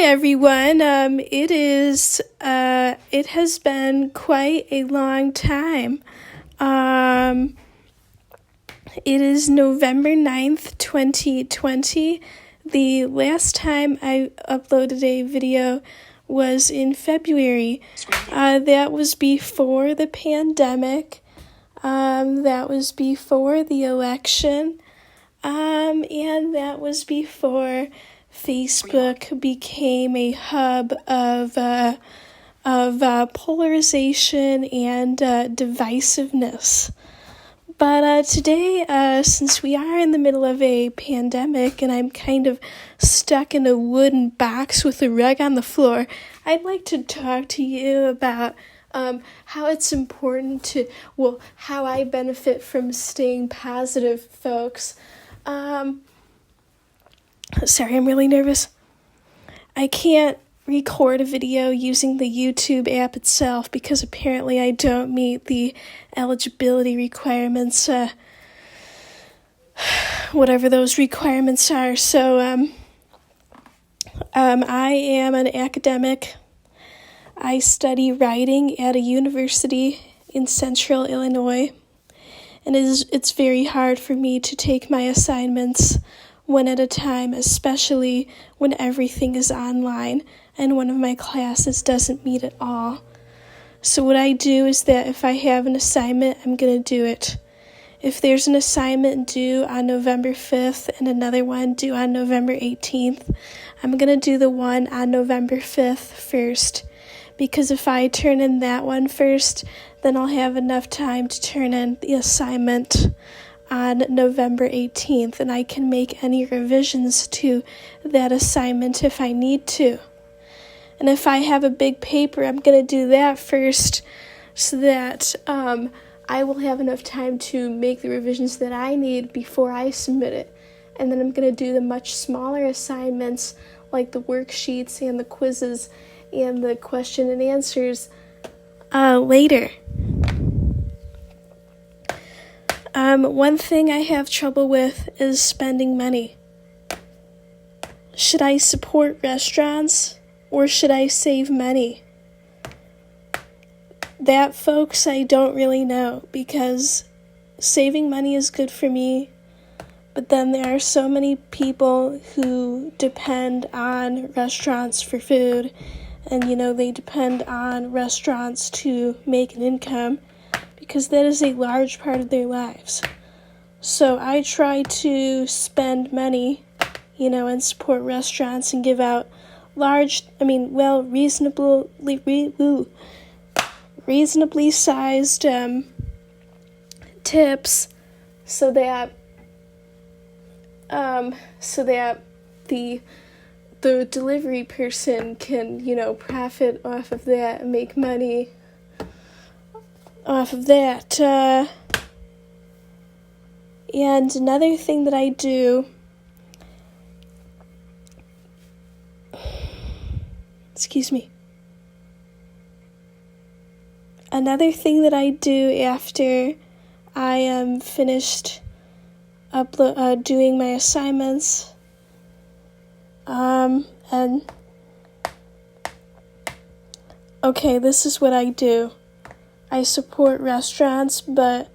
Hi everyone. It has been quite a long time. It is November 9th, 2020. The last time I uploaded a video was in February. That was before the pandemic. That was before the election. And that was before Facebook became a hub of polarization and divisiveness. But today, since we are in the middle of a pandemic and I'm kind of stuck in a wooden box with a rug on the floor, I'd like to talk to you about how it's important how I benefit from staying positive, folks. Sorry, I'm really nervous. I can't record a video using the YouTube app itself because apparently I don't meet the eligibility requirements, whatever those requirements are. So, I am an academic. I study writing at a university in central Illinois, and it's very hard for me to take my assignments one at a time, especially when everything is online and one of my classes doesn't meet at all. So what I do is that if I have an assignment, I'm going to do it. If there's an assignment due on November 5th and another one due on November 18th, I'm going to do the one on November 5th first. Because if I turn in that one first, then I'll have enough time to turn in the assignment on November 18th, and I can make any revisions to that assignment if I need to. And if I have a big paper, I'm going to do that first so that I will have enough time to make the revisions that I need before I submit it. And then I'm going to do the much smaller assignments like the worksheets and the quizzes and the question and answers later. One thing I have trouble with is spending money. Should I support restaurants or should I save money? That, folks, I don't really know, because saving money is good for me, but then there are so many people who depend on restaurants for food, and they depend on restaurants to make an income, because that is a large part of their lives. So I try to spend money, and support restaurants and give out reasonably sized tips so that the delivery person can, profit off of that and make money off of that. And another thing that I do, Another thing that I do after I am finished doing my assignments, this is what I do. I support restaurants, but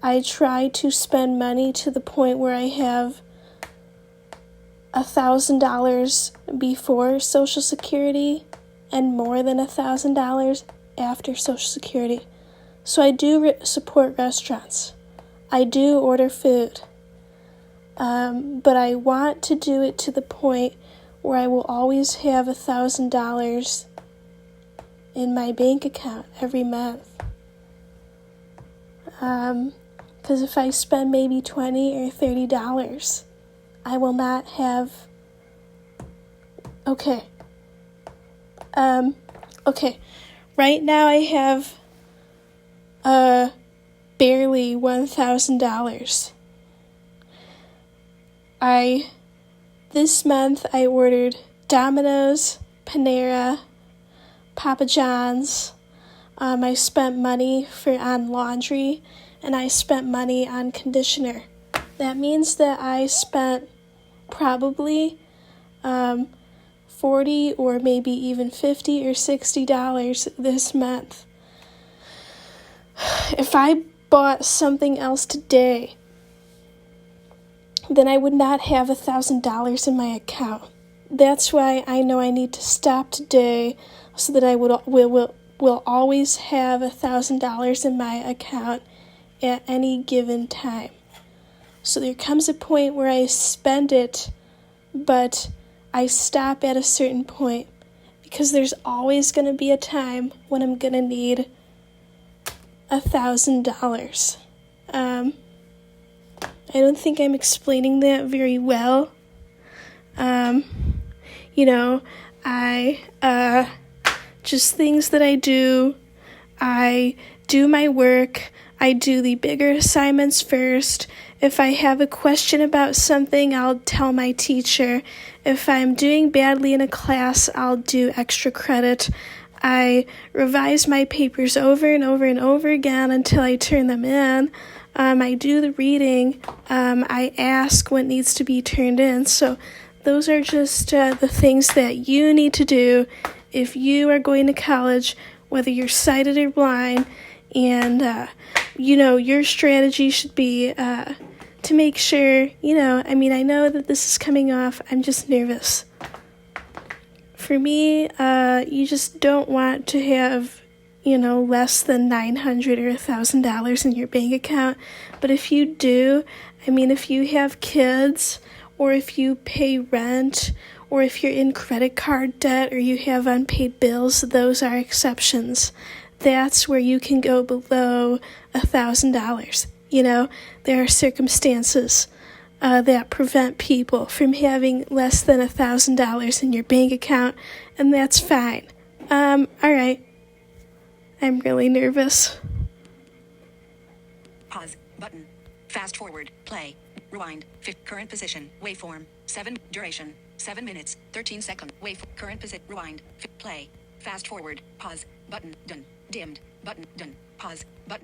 I try to spend money to the point where I have $1,000 before Social Security and more than $1,000 after Social Security. So I do support restaurants. I do order food. But I want to do it to the point where I will always have $1,000 in my bank account every month. Because if I spend maybe $20 or $30, I will not have... Okay. Right now I have barely $1,000. This month I ordered Domino's, Panera, Papa John's. I spent money on laundry, and I spent money on conditioner. That means that I spent probably $40 or maybe even $50 or $60 this month. If I bought something else today, then I would not have $1,000 in my account. That's why I know I need to stop today so that I will always have $1,000 in my account at any given time. So there comes a point where I spend it, but I stop at a certain point because there's always going to be a time when I'm going to need $1,000. I don't think I'm explaining that very well. Just things that I do my work, I do the bigger assignments first. If I have a question about something, I'll tell my teacher. If I'm doing badly in a class, I'll do extra credit. I revise my papers over and over and over again until I turn them in. I do the reading. I ask what needs to be turned in. So those are just the things that you need to do if you are going to college, whether you're sighted or blind. And, your strategy should be to make sure, I know that this is coming off. I'm just nervous. For me, you just don't want to have, less than $900 or $1,000 in your bank account. But if you do, if you have kids, or if you pay rent, or if you're in credit card debt, or you have unpaid bills, those are exceptions. That's where you can go below $1,000. There are circumstances that prevent people from having less than $1,000 in your bank account, and that's fine. All right. I'm really nervous. Pause. Button. Fast forward. Play. Rewind. Current position. Waveform. 7. Duration. 7 minutes. 13 seconds. Current position. Rewind. Play. Fast forward. Pause. Button. Done. Dimmed. Button. Done. Pause. Button.